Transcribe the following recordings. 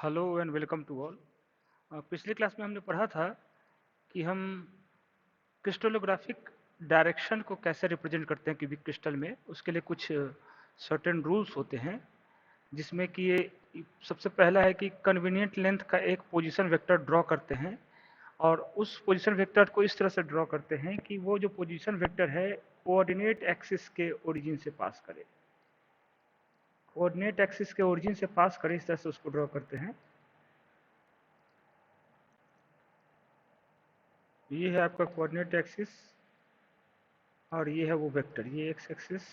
Hello and welcome to all. पिछली class में हमने पढ़ा था कि हम क्रिस्टलोग्राफिक डायरेक्शन को कैसे रिप्रेजेंट करते हैं क्यूबिक क्रिस्टल में। उसके लिए कुछ सर्टेन रूल्स होते हैं, जिसमें कि ये सबसे पहला है कि कन्वीनियंट लेंथ का एक पोजीशन वेक्टर ड्रॉ करते हैं, और उस पोजीशन वेक्टर को इस तरह से ड्रॉ करते हैं कि वो जो पोजीशन वेक्टर है कोऑर्डिनेट एक्सिस के ओरिजिन से पास करे। कोऑर्डिनेट एक्सिस के ओरिजिन से पास करे, इस तरह से उसको ड्रॉ करते हैं। ये है आपका कोऑर्डिनेट एक्सिस और ये है वो वेक्टर, ये एक्स एक्सिस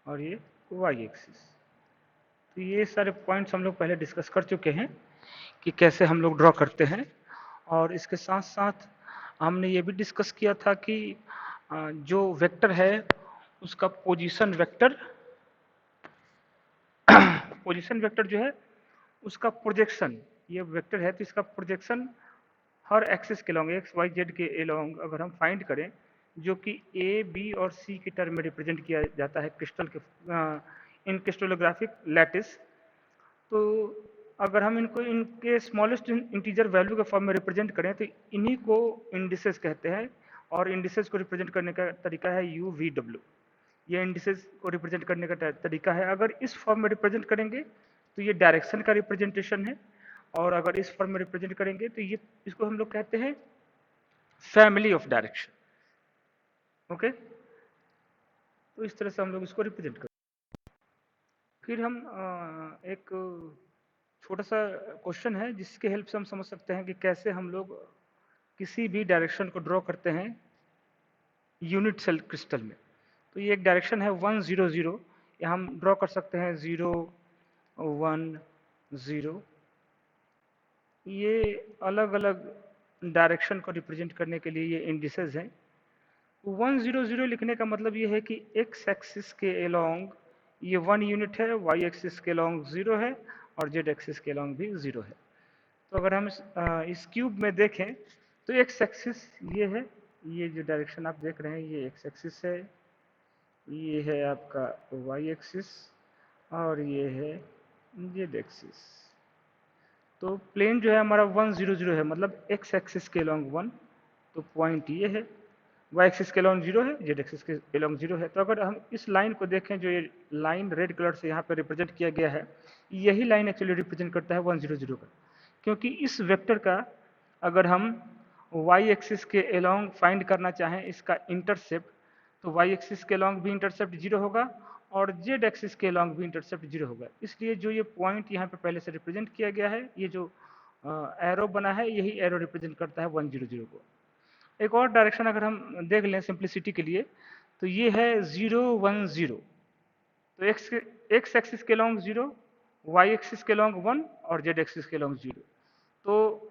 और ये वाई एक्सिस। तो ये सारे पॉइंट्स हम लोग पहले डिस्कस कर चुके हैं कि कैसे हम लोग ड्रॉ करते हैं। और इसके साथ साथ हमने ये भी डिस्कस किया था कि जो वेक्टर है उसका पोजीशन वेक्टर पोजीशन वेक्टर जो है उसका प्रोजेक्शन, ये वेक्टर है तो इसका प्रोजेक्शन हर एक्सिस के लॉन्ग एक्स वाई जेड के लॉन्ग अगर हम फाइंड करें, जो कि ए बी और सी की टर्म में रिप्रेजेंट किया जाता है क्रिस्टल के इन क्रिस्टलोग्राफिक लैटिस। तो अगर हम इनको इनके स्मॉलेस्ट इंटीजर वैल्यू के फॉर्म में रिप्रेजेंट करें तो इन्हीं को इंडिसेस कहते हैं, और इंडिसेस को रिप्रेजेंट करने का तरीका है यू वी डब्ल्यू। ये इंडिसेस को रिप्रेजेंट करने का तरीका है। अगर इस फॉर्म में रिप्रेजेंट करेंगे तो ये डायरेक्शन का रिप्रेजेंटेशन है, और अगर इस फॉर्म में रिप्रेजेंट करेंगे तो ये इसको हम लोग कहते हैं फैमिली ऑफ डायरेक्शन। ओके, तो इस तरह से हम लोग इसको रिप्रेजेंट करते हैं। फिर हम एक छोटा सा क्वेश्चन है जिसके हेल्प से हम समझ सकते हैं कि कैसे हम लोग किसी भी डायरेक्शन को ड्रॉ करते हैं यूनिट सेल क्रिस्टल में। तो ये एक डायरेक्शन है 1 0 0, या हम ड्रॉ कर सकते हैं 0 1 0। ये अलग अलग डायरेक्शन को रिप्रेजेंट करने के लिए ये इंडिसेस हैं। 1 0 0 लिखने का मतलब ये है कि एक्स एक्सिस के अलोंग ये 1 यूनिट है, वाई एक्सिस के अलोंग 0 है, और जेड एक्सिस के अलोंग भी 0 है। तो अगर हम इस क्यूब में देखें तो एक्स एक्सिस ये है, ये जो डायरेक्शन आप देख रहे हैं ये एक्स एक्सिस है, ये है आपका वाई एक्सिस, और ये है जेड एक्सिस। तो प्लेन जो है हमारा 1 0 0 है, मतलब एक्स एक्सिस के अलोंग 1, तो पॉइंट ये है। वाई एक्सिस के अलोंग 0 है, जेड एक्सिस के अलोंग 0 है। तो अगर हम इस लाइन को देखें, जो ये लाइन रेड कलर से यहाँ पे रिप्रेजेंट किया गया है, यही लाइन एक्चुअली रिप्रेजेंट करता है 1 0 0 का। क्योंकि इस वेक्टर का अगर हम वाई एक्सिस के अलोंग फाइंड करना चाहें इसका इंटरसेप्ट, तो वाई एक्सिस के अलोंग भी इंटरसेप्ट 0 होगा, और जेड एक्सिस के अलोंग भी इंटरसेप्ट 0 होगा। इसलिए जो ये पॉइंट यहाँ पे पहले से रिप्रेजेंट किया गया है, ये जो एरो बना है, यही एरो रिप्रेजेंट करता है 1 0 0 को। एक और डायरेक्शन अगर हम देख लें सिंप्लिसिटी के लिए, तो ये है 0 1 0। तो एक्स एक्सिस के लॉन्ग 0, वाई एक्सिस के लॉन्ग 1, और जेड एक्सिस के लॉन्ग 0। तो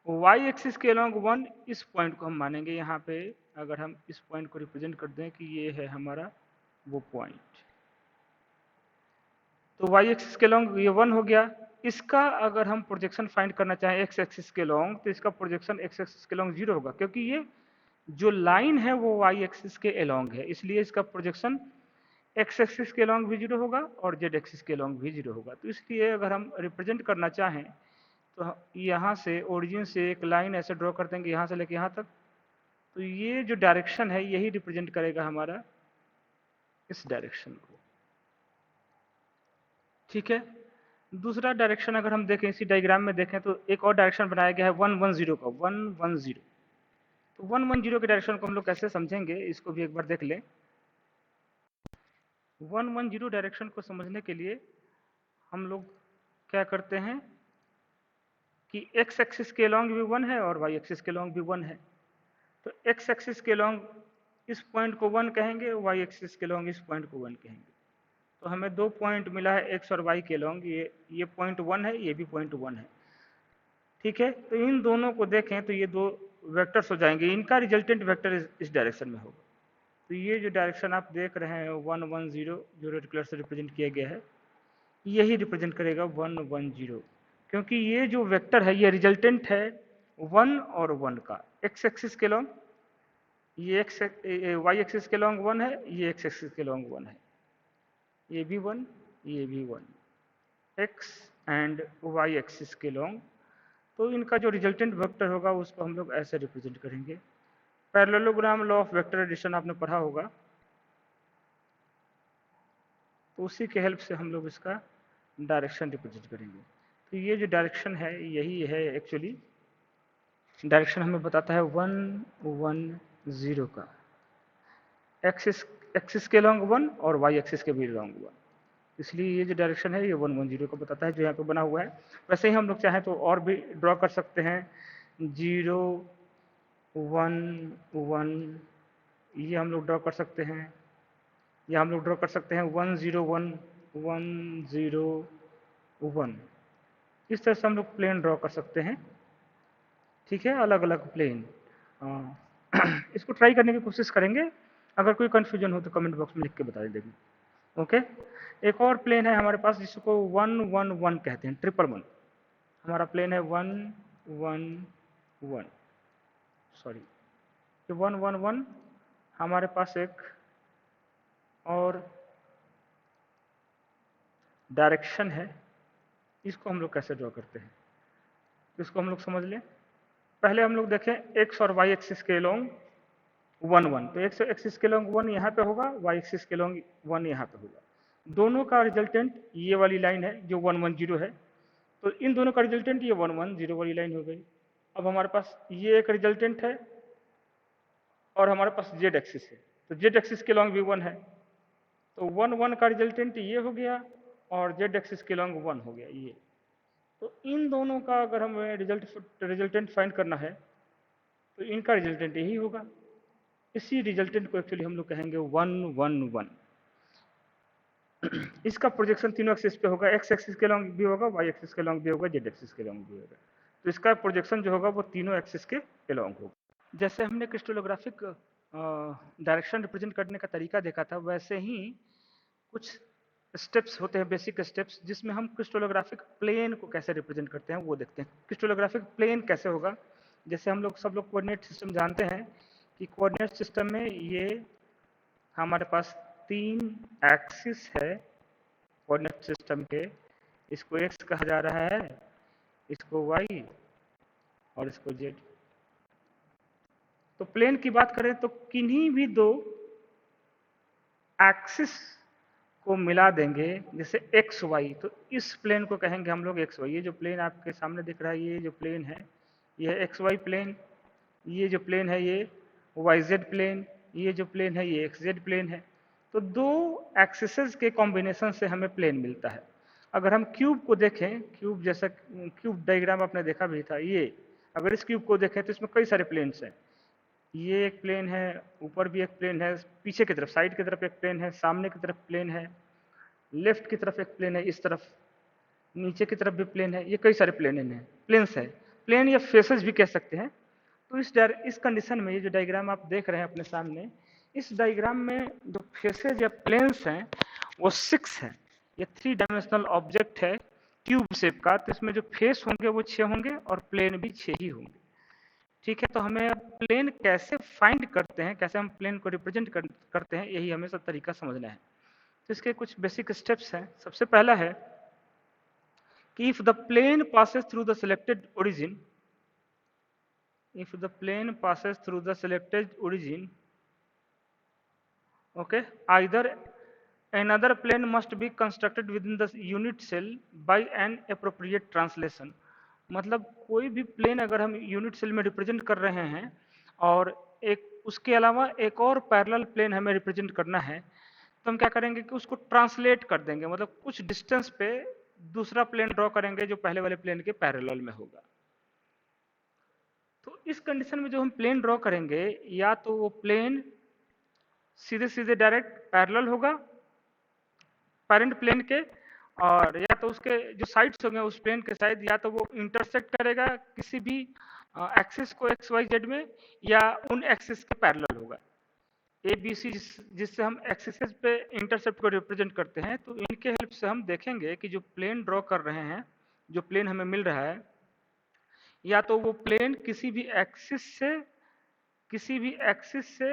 वाई एक्सिस के लॉन्ग 1, इस पॉइंट को हम मानेंगे यहाँ पे। अगर हम इस पॉइंट को रिप्रेजेंट कर दें कि ये है हमारा वो पॉइंट, तो वाई एक्सिस के लॉन्ग ये 1 हो गया। इसका अगर हम प्रोजेक्शन फाइंड करना चाहें एक्स एक्सिस के लॉन्ग, तो इसका प्रोजेक्शन एक्स एक्सिस के लॉन्ग 0 होगा, क्योंकि ये जो लाइन है वो वाई एक्सिस के अलोंग है, इसलिए इसका प्रोजेक्शन एक्स एक्सिस के अलोंग भी 0 होगा और जेड एक्सिस के अलोंग भी 0 होगा। तो इसलिए अगर हम रिप्रेजेंट करना चाहें तो यहाँ से ओरिजिन से एक लाइन ऐसे ड्रॉ कर देंगे यहाँ से लेके यहाँ तक, तो ये जो डायरेक्शन है यही रिप्रेजेंट करेगा हमारा इस डायरेक्शन को। ठीक है, दूसरा डायरेक्शन अगर हम देखें इसी डायग्राम में देखें, तो एक और डायरेक्शन बनाया गया है 1 1 0 का, 1 1 0। तो 1 1 0 के डायरेक्शन को हम लोग कैसे समझेंगे, इसको भी एक बार देख लें। 1 1 0 डायरेक्शन को समझने के लिए हम लोग क्या करते हैं कि एक्स एक्सिस के लॉन्ग भी 1 है और वाई एक्सिस के लॉन्ग भी 1 है। तो एक्स एक्सिस के लॉन्ग इस पॉइंट को 1 कहेंगे, वाई एक्सिस के लॉन्ग इस पॉइंट को 1 कहेंगे। तो हमें दो पॉइंट मिला है एक्स और वाई के लॉन्ग, ये पॉइंट 1 है, ये भी पॉइंट 1 है। ठीक है, तो इन दोनों को देखें तो ये दो वेक्टर्स हो जाएंगे, इनका रिजल्टेंट वेक्टर इस डायरेक्शन में होगा। तो ये जो डायरेक्शन आप देख रहे हैं 1 1 0, जो रेड कलर से रिप्रेजेंट किया गया है, यही रिप्रेजेंट करेगा 1 1 0, क्योंकि ये जो वेक्टर है ये रिजल्टेंट है 1 और 1 का। एक्स एक्सिस के लॉन्ग ये एक्स वाई एक्सिस के लॉन्ग 1 है, ये एक्स एक्सिस के लॉन्ग 1 है, ये भी 1, ये भी 1। एक्स एंड वाई एक्सिस के लॉन्ग। तो इनका जो रिजल्टेंट वेक्टर होगा उसको हम लोग ऐसे रिप्रेजेंट करेंगे। Parallelogram law of vector addition आपने पढ़ा होगा, तो उसी के हेल्प से हम लोग इसका डायरेक्शन रिप्रेजेंट करेंगे। तो ये जो डायरेक्शन है यही है एक्चुअली, डायरेक्शन हमें बताता है 1 1 0 का, एक्सिस एक्सिस के लॉन्ग 1 और वाई एक्सिस के भी लॉन्ग 1, इसलिए ये जो डायरेक्शन है ये 1 1 0 का बताता है जो यहाँ पे बना हुआ है। वैसे ही हम लोग चाहें तो और भी ड्रॉ कर सकते हैं, 0 1 1, ये हम लोग ड्रॉ कर सकते हैं, या हम लोग ड्रॉ कर सकते हैं 1 0 1 1 0 1। इस तरह से हम लोग प्लेन ड्रॉ कर सकते हैं, ठीक है, अलग अलग प्लेन। इसको ट्राई करने की कोशिश करेंगे, अगर कोई कंफ्यूजन हो तो कमेंट बॉक्स में लिख के बता देंगे। ओके, एक और प्लेन है हमारे पास जिसको 1 1 1 कहते हैं, 1 हमारा प्लेन है 1 1 1, सॉरी, 1 1 1 हमारे पास एक और डायरेक्शन है। इसको हम लोग कैसे ड्रॉ करते हैं, इसको हम लोग समझ लें। पहले हम लोग देखें एक्स और वाई एक्सिस के लॉन्ग 1 1, तो एक्स एक्सिस के लॉन्ग 1 यहाँ पे होगा, वाई एक्सिस के लॉन्ग 1 यहाँ पे होगा। दोनों का रिजल्टेंट ये वाली लाइन है जो 1 1 0 है, तो इन दोनों का रिजल्टेंट ये 1 1 0 वाली लाइन हो गई। अब हमारे पास ये एक रिजल्टेंट है और हमारे पास जेड एक्सिस है, तो जेड एक्सिस के लॉन्ग भी 1 है, तो 1 1 का रिजल्टेंट ये हो गया और जेड एक्सिस के लॉन्ग 1 हो गया ये। तो इन दोनों का अगर हमें रिजल्टेंट फाइंड करना है तो इनका रिजल्टेंट यही होगा। इसी रिजल्टेंट को एक्चुअली हम लोग कहेंगे 1 1 1। इसका प्रोजेक्शन तीनों एक्सिस पे होगा, एक्स एक्सिस के लॉन्ग भी होगा, वाई एक्सिस के लॉन्ग भी होगा, जेड एक्सिस के लॉन्ग भी होगा। तो इसका प्रोजेक्शन जो होगा वो तीनों एक्सिस के लॉन्ग होगा। जैसे हमने क्रिस्टलोग्राफिक डायरेक्शन रिप्रेजेंट करने का तरीका देखा था, वैसे ही कुछ स्टेप्स होते हैं, बेसिक स्टेप्स, जिसमें हम क्रिस्टलोग्राफिक प्लेन को कैसे रिप्रेजेंट करते हैं वो देखते हैं। क्रिस्टलोग्राफिक प्लेन कैसे होगा, जैसे हम लोग सब लोग कोऑर्डिनेट सिस्टम जानते हैं कि कोऑर्डिनेट सिस्टम में ये हमारे पास 3 एक्सिस है कोऑर्डिनेट सिस्टम के, इसको एक्स कहा जा रहा है, इसको वाई और इसको जेड। तो प्लेन की बात करें तो किन्हीं भी दो एक्सिस को मिला देंगे, जैसे एक्स वाई, तो इस प्लेन को कहेंगे हम लोग एक्स वाई। ये जो प्लेन आपके सामने दिख रहा है, ये जो प्लेन है ये है एक्स वाई प्लेन, ये जो प्लेन है ये वाई जेड प्लेन, ये जो प्लेन है ये एक्स जेड प्लेन है। तो दो एक्सिसेस के कॉम्बिनेशन से हमें प्लेन मिलता है। अगर हम क्यूब को देखें, क्यूब जैसा क्यूब डायग्राम आपने देखा भी था, ये अगर इस क्यूब को देखें तो इसमें कई सारे प्लेन्स हैं। ये एक प्लेन है, ऊपर भी एक प्लेन है, पीछे की तरफ साइड की तरफ एक प्लेन है, सामने की तरफ प्लेन है, लेफ्ट की तरफ एक प्लेन है, इस तरफ नीचे की तरफ भी प्लेन है। ये कई सारे प्लेन्स है, प्लेन या फेसेस भी कह सकते हैं। तो इस कंडीशन में ये जो डायग्राम आप देख रहे हैं अपने सामने, इस डायग्राम में जो फेसेज या प्लेन्स हैं वो 6 है। ये 3 डायमेंशनल ऑब्जेक्ट है क्यूब शेप का, तो इसमें जो फेस होंगे वो 6 होंगे और प्लेन भी 6 ही होंगे। ठीक है, तो हमें अब प्लेन कैसे फाइंड करते हैं, कैसे हम प्लेन को रिप्रेजेंट करते हैं, यही हमें सब तरीका समझना है। तो इसके कुछ बेसिक स्टेप्स हैं। सबसे पहला है कि if the plane passes through the selected origin, if the plane passes through the selected origin, okay, either another plane must be constructed within the unit cell by an appropriate translation। मतलब कोई भी plane अगर हम unit cell में represent कर रहे हैं और एक उसके अलावा एक और पैरेलल प्लेन हमें रिप्रेजेंट करना है, तो हम क्या करेंगे कि उसको ट्रांसलेट कर देंगे, मतलब कुछ डिस्टेंस पे दूसरा प्लेन ड्रॉ करेंगे जो पहले वाले प्लेन के पैरेलल में होगा। तो इस कंडीशन में जो हम प्लेन ड्रॉ करेंगे, या तो वो प्लेन सीधे सीधे डायरेक्ट पैरेलल होगा पेरेंट प्लेन के, और या तो उसके जो साइड्स होंगे उस प्लेन के साइड, या तो वो इंटरसेक्ट करेगा किसी भी एक्सिस को एक्स वाई जेड में, या उन एक्सिस के पैरेलल होगा। ए बी सी जिससे हम एक्सिस पे इंटरसेप्ट को रिप्रेजेंट करते हैं। तो इनके हेल्प से हम देखेंगे कि जो प्लेन ड्रॉ कर रहे हैं, जो प्लेन हमें मिल रहा है, या तो वो प्लेन किसी भी एक्सिस से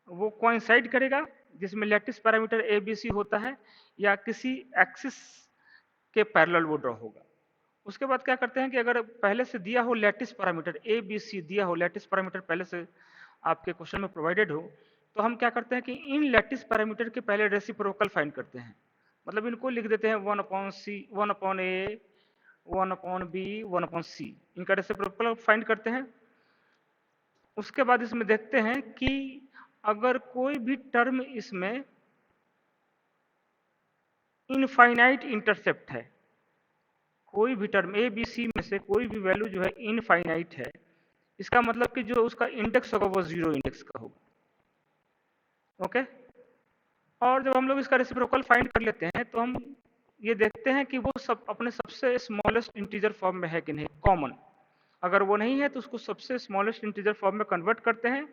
वो कोइंसाइड करेगा जिसमें lattice parameter A B C होता है, या किसी एक्सिस के पैरेलल वो ड्रॉ होगा। उसके बाद क्या करते हैं कि अगर पहले से दिया हो lattice parameter A B C दिया हो, लैटिस पैरामीटर पहले से आपके क्वेश्चन में प्रोवाइडेड हो, तो हम क्या करते हैं कि इन लैटिस पैरामीटर के पहले रेसिप्रोकल फाइंड करते हैं। मतलब इनको लिख देते हैं 1/c 1/a 1/b 1/c, इनका रेसिप्रोकल फाइंड करते हैं। उसके बाद इसमें देखते हैं कि अगर कोई भी टर्म इसमें इनफाइनाइट इंटरसेप्ट है, कोई भी टर्म ए बी सी में से कोई भी वैल्यू जो है इनफाइनाइट है, इसका मतलब कि जो उसका इंडेक्स होगा वो 0 इंडेक्स का होगा। ओके, और जब हम लोग इसका रेसिप्रोकल फाइंड कर लेते हैं तो हम ये देखते हैं कि वो सब अपने सबसे स्मॉलेस्ट इंटीजर फॉर्म में है कि नहीं, कॉमन। अगर वो नहीं है तो उसको सबसे स्मॉलेस्ट इंटीजर फॉर्म में कन्वर्ट करते हैं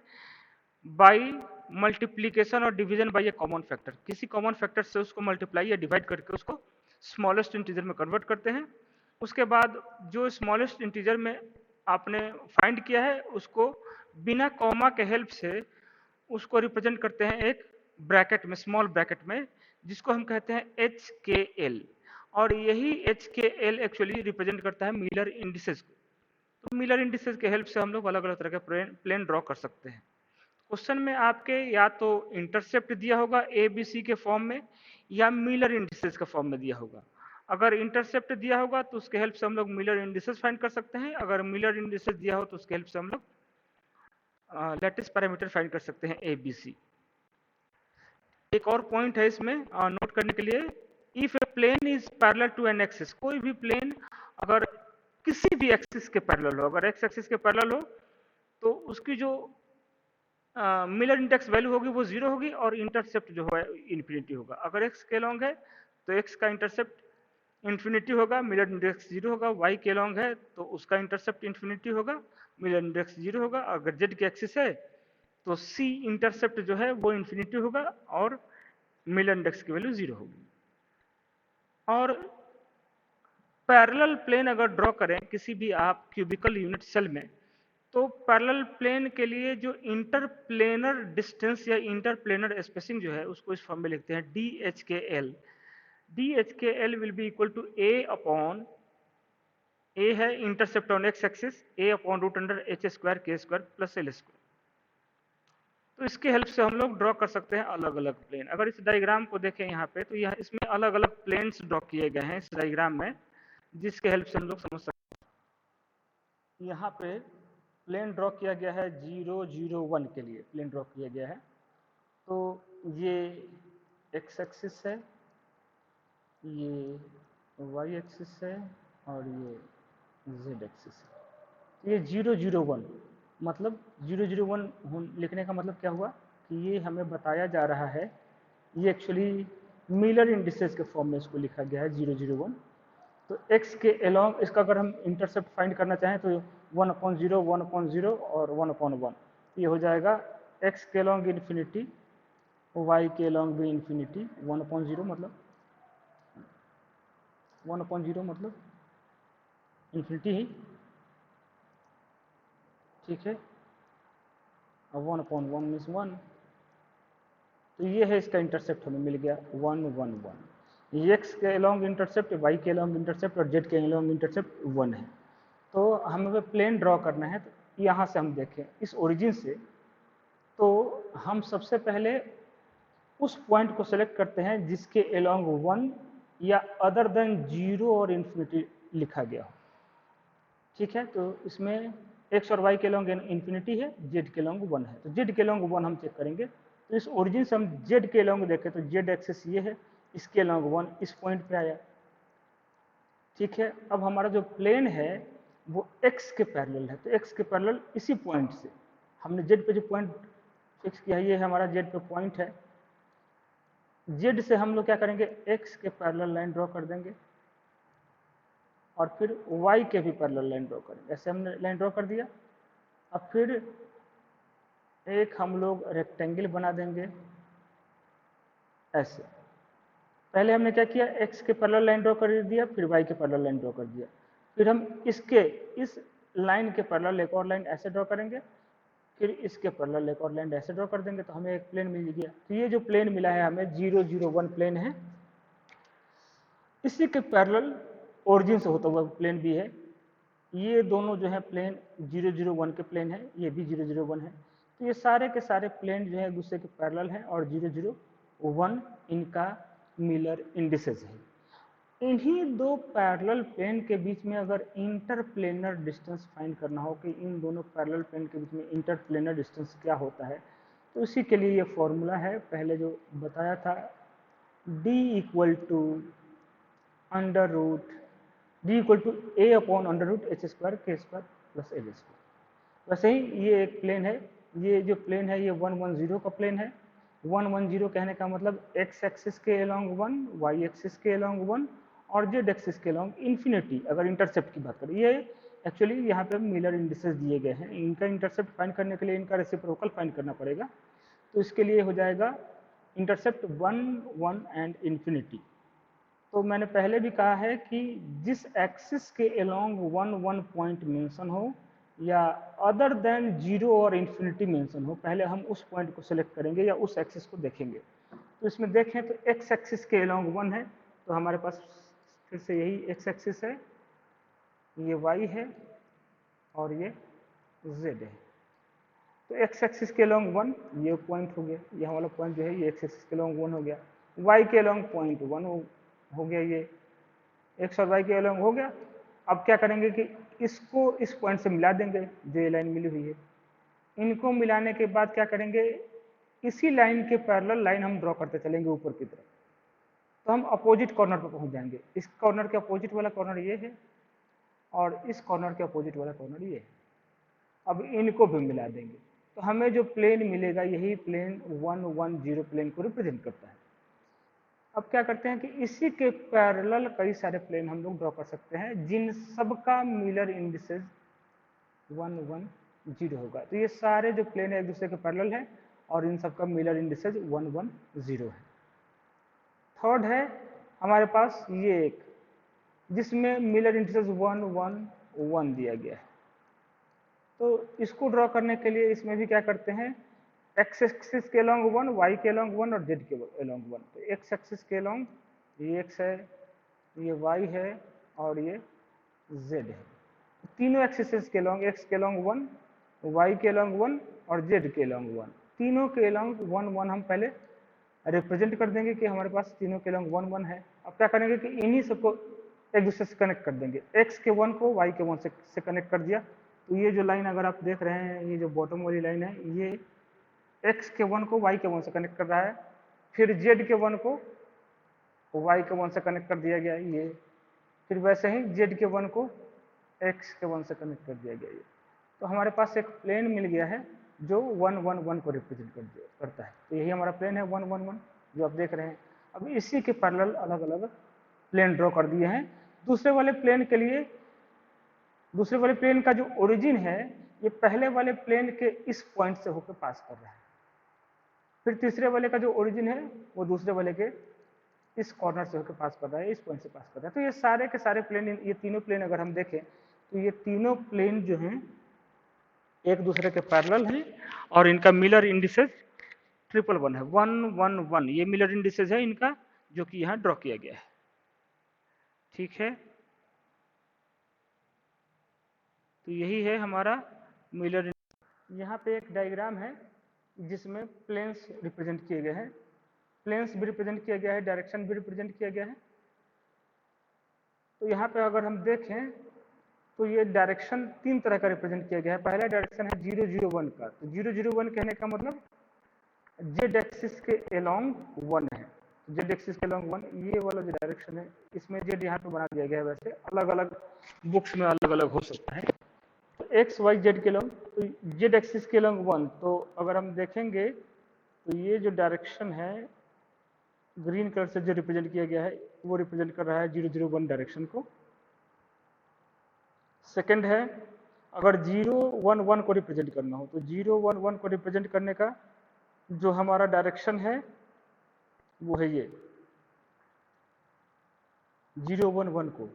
बाई मल्टीप्लीकेशन और division by A common factor. किसी कॉमन फैक्टर से उसको मल्टीप्लाई या डिवाइड करके उसको स्मॉलेस्ट इंटीजर में कन्वर्ट करते हैं। उसके बाद जो स्मॉलेस्ट इंटीजर में आपने फाइंड किया है उसको बिना कॉमा के हेल्प से उसको रिप्रेजेंट करते हैं एक ब्रैकेट में, स्मॉल ब्रैकेट में, जिसको हम कहते हैं HKL। और यही HKL एक्चुअली रिप्रेजेंट करता है मिलर इंडिसेस को। तो मिलर इंडिसेस के हेल्प से हम लोग अलग अलग तरह के प्लेन ड्रॉ कर सकते हैं। क्वेश्चन में आपके या तो इंटरसेप्ट दिया होगा ए बी सी के फॉर्म में या मिलर इंडिसेस के फॉर्म में दिया होगा। अगर इंटरसेप्ट दिया होगा तो उसके हेल्प से हम लोग मिलर इंडिसेस फाइंड कर सकते हैं। अगर मिलर इंडिसेस दिया हो तो उसके हेल्प से हम लोग लैटिस पैरामीटर फाइंड कर सकते हैं ए बी सी। एक और पॉइंट है इसमें नोट करने के लिए, if a plane is parallel to an axis, कोई भी प्लेन अगर किसी भी एक्सिस के पैरेलल हो, अगर एक्स एक्सिस के पैरेलल हो तो उसकी जो मिलर इंडेक्स वैल्यू होगी वो 0 होगी और इंटरसेप्ट जो है इन्फिनिटी होगा। अगर एक्स के लॉन्ग है तो एक्स का इंटरसेप्ट इन्फिनिटी होगा, मिलर इंडेक्स 0 होगा। वाई के लॉन्ग है तो उसका इंटरसेप्ट इन्फिनिटी होगा, मिलर इंडेक्स 0 होगा। अगर जेड के एक्सिस है तो सी इंटरसेप्ट जो है वो इन्फिनिटी होगा और मिलर इंडेक्स की वैल्यू 0 होगी। और पैरेलल प्लेन अगर ड्रॉ करें किसी भी आप क्यूबिकल यूनिट सेल में, तो पैरेलल प्लेन के लिए जो इंटरप्लेनर डिस्टेंस या इंटरप्लेनर स्पेसिंग जो है उसको इस फॉर्म में लिखते हैं DHKL। DHKL will be equal to A upon, A है intercept on x axis, A upon root under h² k² plus l²। तो इसके हेल्प से हम लोग ड्रॉ कर सकते हैं अलग अलग प्लेन। अगर इस डायग्राम को देखें यहाँ पे तो यह इसमें अलग अलग प्लेन्स ड्रॉ किए गए हैं इस डायग्राम में, जिसके हेल्प से हम लोग समझ सकते हैं। यहाँ पे प्लेन ड्रॉ किया गया है 0 0 1 के लिए प्लेन ड्रॉ किया गया है। तो ये एक्स एक्सिस है, ये वाई एक्सिस है और ये जेड एक्सिस है। ये 0 0 1 मतलब 0 0 1 लिखने का मतलब क्या हुआ कि ये हमें बताया जा रहा है, ये एक्चुअली मिलर इंडिसेस के फॉर्म में इसको लिखा गया है 0 0 1। तो x के अलोंग इसका अगर हम इंटरसेप्ट फाइंड करना चाहें तो 1/0 1/0 और 1/1, ये हो जाएगा x के अलोंग इन्फिनिटी, y के अलोंग भी इन्फिनिटी। 1/0 मतलब 1/0 मतलब इन्फिनिटी ही, ठीक है। और 1/1 मीन्स 1। तो ये है इसका इंटरसेप्ट हमें मिल गया 1 1 1। ये x के अलोंग इंटरसेप्ट, y के अलोंग इंटरसेप्ट और z के अलोंग इंटरसेप्ट 1 है। तो हमें प्लेन ड्रॉ करना है, तो यहाँ से हम देखें इस ओरिजिन से, तो हम सबसे पहले उस पॉइंट को सेलेक्ट करते हैं जिसके अलोंग 1 या अदर देन 0 और इन्फिनिटी लिखा गया हो, ठीक है। तो इसमें x और y के अलोंग इन्फिनिटी है, z के अलोंग 1 है, तो z के अलोंग 1 हम चेक करेंगे। तो इस ओरिजिन से हम z के अलोंग देखें तो z एक्सिस ये है, इसके अलोंग 1 इस पॉइंट पे आया, ठीक है। अब हमारा जो प्लेन है वो x के पैरेलल है, तो x के पैरेलल इसी पॉइंट से हमने z पे जो पॉइंट फिक्स किया है ये हमारा z पे पॉइंट है। z से हम लोग क्या करेंगे, x के पैरेलल लाइन ड्रॉ कर देंगे और फिर y के भी पैरेलल लाइन ड्रॉ करेंगे। ऐसे हमने लाइन ड्रॉ कर दिया। अब फिर एक हम लोग रेक्टेंगल बना देंगे ऐसे। पहले हमने क्या किया, x के पैरेलल लाइन ड्रॉ कर दिया, फिर y के पैरेलल लाइन ड्रॉ कर दिया, फिर हम इसके इस लाइन के पैरेलल एक और लाइन ऐसे ड्रॉ करेंगे, फिर इसके पैरेलल एक और लाइन ऐसे ड्रॉ कर देंगे, तो हमें एक प्लेन मिल गया। तो ये जो प्लेन मिला है हमें 0 0 1 प्लेन है। इसी के पैरेलल ओरिजिन से होता हुआ प्लेन भी है। ये दोनों जो है प्लेन 001 के प्लेन है, ये भी 001 है। तो ये सारे के सारे प्लेन जो है एक दूसरे के पैरेलल हैं और 001 इनका मिलर इंडिसेस है। इन्हीं दो पैरेलल प्लेन के बीच में अगर इंटरप्लेनर डिस्टेंस फाइंड करना हो कि इन दोनों पैरेलल प्लेन के बीच में इंटरप्लेनर डिस्टेंस क्या होता है, तो इसी के लिए ये फॉर्मूला है पहले जो बताया था, d equal to under root d equal to a upon under root H square K square plus L square. वैसे ही ये एक प्लेन है, ये जो प्लेन है ये 110 का प्लेन है। 110 कहने का मतलब x एक्सिस के अलोंग 1, y एक्सिस के अलोंग 1 और z एक्सिस के अलोंग इन्फिनिटी। अगर इंटरसेप्ट की बात करें, ये एक्चुअली यहाँ पे मिलर इंडिसेस दिए गए हैं, इनका इंटरसेप्ट फाइंड करने के लिए इनका रेसिप्रोकल फाइंड करना पड़ेगा। तो इसके लिए हो जाएगा इंटरसेप्ट 1, 1 एंड इन्फिनिटी। तो मैंने पहले भी कहा है कि जिस एक्सिस के अलोंग 1, 1 पॉइंट मेंशन हो या अदर देन 0 और इन्फिनिटी मेंशन हो, पहले हम उस पॉइंट को सिलेक्ट करेंगे या उस एक्सिस को देखेंगे। तो इसमें देखें तो एक्स एक्सिस के अलोंग 1 है, तो हमारे पास फिर से यही एक्स एक्सिस है, ये वाई है और ये जेड है। तो एक्स एक्सिस के अलोंग 1 ये पॉइंट हो गया, ये वाला पॉइंट जो है ये एक्स एक्सिस के अलोंग 1 हो गया। वाई के अलोंग पॉइंट 1 हो गया, ये एक्स और वाई के अलोंग हो गया। अब क्या करेंगे कि इसको इस पॉइंट से मिला देंगे, जो ये लाइन मिली हुई है। इनको मिलाने के बाद क्या करेंगे, इसी लाइन के पैरेलल लाइन हम ड्रॉ करते चलेंगे ऊपर की तरफ। तो हम अपोजिट कॉर्नर पर पहुंच जाएंगे। इस कॉर्नर के अपोजिट वाला कॉर्नर ये है और इस कॉर्नर के अपोजिट वाला कॉर्नर ये है। अब इनको भी मिला देंगे तो हमें जो प्लेन मिलेगा यही प्लेन 110 प्लेन को रिप्रेजेंट करता है। अब क्या करते हैं कि इसी के पैरेलल कई सारे प्लेन हम लोग ड्रॉ कर सकते हैं जिन सबका मिलर इंडिसेस 110 होगा। तो ये सारे जो प्लेन है एक दूसरे के पैरेलल है और इन सबका मिलर इंडिसेस 110 है। थर्ड है हमारे पास ये एक जिसमें मिलर इंडिसेस 111 दिया गया है। तो इसको ड्रॉ करने के लिए इसमें भी क्या करते हैं, एक्स एक्सिस के अलोंग 1, वाई के अलोंग 1 और जेड के अलोंग 1। तो एक्स एक्सिस के अलोंग ये एक्स है, ये वाई है और ये जेड है। तीनों एक्सिस के अलोंग एक्स के अलोंग 1, वाई के अलोंग 1 और जेड के अलोंग 1, तीनों के अलोंग 1, 1 हम पहले रिप्रेजेंट कर देंगे कि हमारे पास तीनों के अलोंग 1, 1 है। अब क्या करेंगे कि इन्हीं सबको एक दूसरे से कनेक्ट कर देंगे। एक्स के 1 को वाई के 1 से कनेक्ट कर दिया। तो ये जो लाइन अगर आप देख रहे हैं, ये जो बॉटम वाली लाइन है, ये एक्स के 1 को वाई के 1 से कनेक्ट कर रहा है। फिर जेड के 1 को वाई के 1 से कनेक्ट कर दिया गया ये। फिर वैसे ही जेड के 1 को एक्स के 1 से कनेक्ट कर दिया गया ये। तो हमारे पास एक प्लेन मिल गया है जो 111 को रिप्रेजेंट करता है। तो यही हमारा प्लेन है 111 जो आप देख रहे हैं। अब इसी के पैरेलल अलग अलग प्लेन ड्रॉ कर दिए हैं। दूसरे वाले प्लेन के लिए, दूसरे वाले प्लेन का जो ओरिजिन है ये पहले वाले प्लेन के इस पॉइंट से होकर पास कर रहा है। फिर तीसरे वाले का जो ओरिजिन है वो दूसरे वाले के इस कॉर्नर से होकर पास कर रहा है, इस पॉइंट से पास कर रहा है। तो ये सारे के सारे प्लेन, ये तीनों प्लेन अगर हम देखें तो ये तीनों प्लेन जो हैं एक दूसरे के पैरेलल हैं और इनका मिलर इंडिसेस 111 है, 111 ये मिलर इंडिसेस है इनका, जो कि यहाँ ड्रॉ किया गया है। ठीक है, तो यही है हमारा मिलर। यहाँ पे एक डायग्राम है जिसमें प्लेन्स रिप्रेजेंट किए गए हैं, प्लेन्स भी रिप्रेजेंट किया गया है, डायरेक्शन भी रिप्रेजेंट किया गया है। तो यहाँ पे अगर हम देखें तो ये डायरेक्शन 3 तरह का रिप्रेजेंट किया गया है। पहला डायरेक्शन है 001 का। तो 001 कहने का मतलब जेड एक्सिस के अलोंग 1 है। जेड एक्सिस के अलोंग 1 ये वाला जो डायरेक्शन है, इसमें जेड यहाँ पे बना दिया गया है। वैसे अलग अलग बुक्स में अलग अलग हो सकता है। तो एक्स वाई जेड के अलोंग, तो जेड एक्सिस के अलोंग 1। तो अगर हम देखेंगे तो ये जो डायरेक्शन है ग्रीन कलर से जो रिप्रेजेंट किया गया है वो रिप्रेजेंट कर रहा है 001 डायरेक्शन को। सेकंड है अगर 011 को रिप्रेजेंट करना हो तो 011 को रिप्रेजेंट करने का जो हमारा डायरेक्शन है वो है ये 011 को,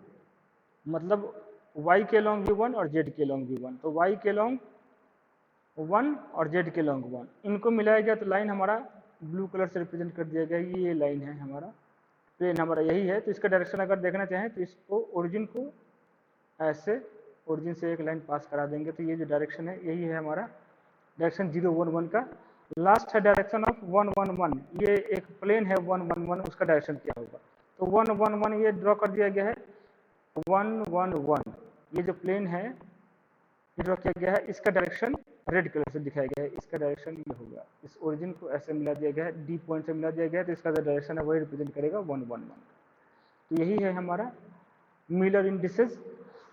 मतलब y के लॉन्ग भी 1 और z के लॉन्ग भी 1। तो y के लॉन्ग 1 और z के लॉन्ग 1, इनको मिलाया गया तो लाइन हमारा ब्लू कलर से रिप्रेजेंट कर दिया गया। ये लाइन है हमारा प्लेन हमारा यही है, तो इसका डायरेक्शन अगर देखना चाहें तो इसको ओरिजिन को ऐसे ओरिजिन से एक लाइन पास करा देंगे, तो ये जो डायरेक्शन है यही है हमारा डायरेक्शन 011 का। लास्ट है डायरेक्शन ऑफ 111, ये एक प्लेन है 111, उसका डायरेक्शन क्या होगा। तो 111 ये ड्रॉ कर दिया गया है, 111 ये जो प्लेन है ये ड्रॉ किया गया है, इसका डायरेक्शन रेड कलर से दिखाया गया है, इसका डायरेक्शन ये होगा, इस ओरिजिन को ऐसे मिला दिया गया है, डी पॉइंट से मिला दिया गया है, तो इसका जो डायरेक्शन है वही रिप्रेजेंट करेगा 111। तो यही है हमारा मिलर इंडिसेस,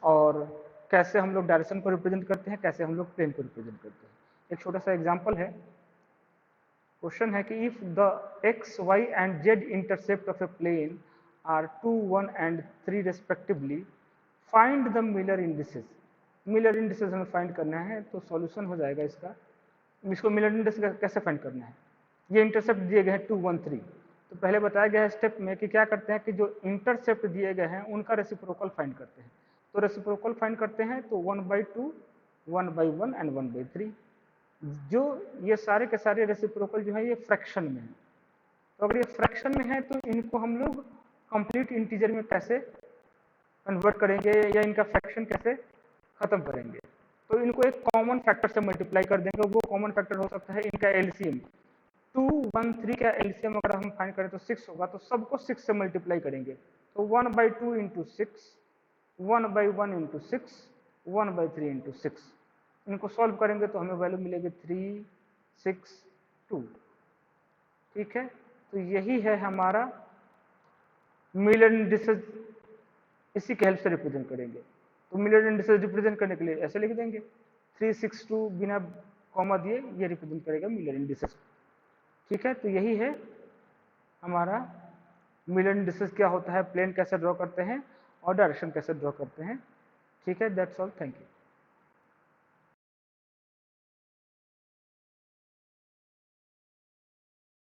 और कैसे हम लोग डायरेक्शन को रिप्रेजेंट करते हैं, कैसे हम लोग प्लेन को रिप्रेजेंट करते हैं। एक छोटा सा एग्जांपल है, क्वेश्चन है कि if the x, y and z intercept of a plane are 2, 1 and 3 respectively, find the Miller indices. Miller indices हमें फाइंड करना है, तो सॉल्यूशन हो जाएगा इसका। इसको मिलर इंडिसेस कैसे फाइंड करना है, ये इंटरसेप्ट दिए गए हैं 2, 1, 3, तो पहले बताया गया है स्टेप में कि क्या करते हैं कि जो इंटरसेप्ट दिए गए हैं उनका रेसिप्रोकल फाइंड करते हैं। तो रेसिप्रोकल फाइंड करते हैं, तो 1/2, 1/1 एंड 1/3। जो ये सारे के सारे रेसिप्रोकल जो है ये फ्रैक्शन में है, तो अगर ये फ्रैक्शन में है तो इनको हम लोग कंप्लीट इंटीजर में कैसे कन्वर्ट करेंगे या इनका फ्रैक्शन कैसे खत्म करेंगे। तो इनको एक कॉमन फैक्टर से मल्टीप्लाई कर देंगे, वो कॉमन फैक्टर हो सकता है इनका एलसीएम। 2, 1, 3 का एलसीएम अगर हम फाइंड करें तो 6 होगा, तो सबको 6 से मल्टीप्लाई करेंगे, तो 1/2 इंटू 6, 1/1 इंटू 6, 1/3 इंटू 6। इनको सॉल्व करेंगे तो हमें वैल्यू मिलेगी 3, 6, 2। ठीक है, तो यही है हमारा मिलर इंडिसेस, इसी के हेल्प से रिप्रेजेंट करेंगे। तो मिलर इंडिसेस रिप्रेजेंट करने के लिए ऐसे लिख देंगे, 3, 6, 2 बिना कॉमा दिए ये रिप्रेजेंट करेगा मिलर इंडिसेस। ठीक है, तो यही है हमारा मिलर इंडिसेस क्या होता है, प्लेन कैसे ड्रॉ करते हैं और डायरेक्शन कैसे ड्रॉ करते हैं। ठीक है, दैट्स ऑल, थैंक यू।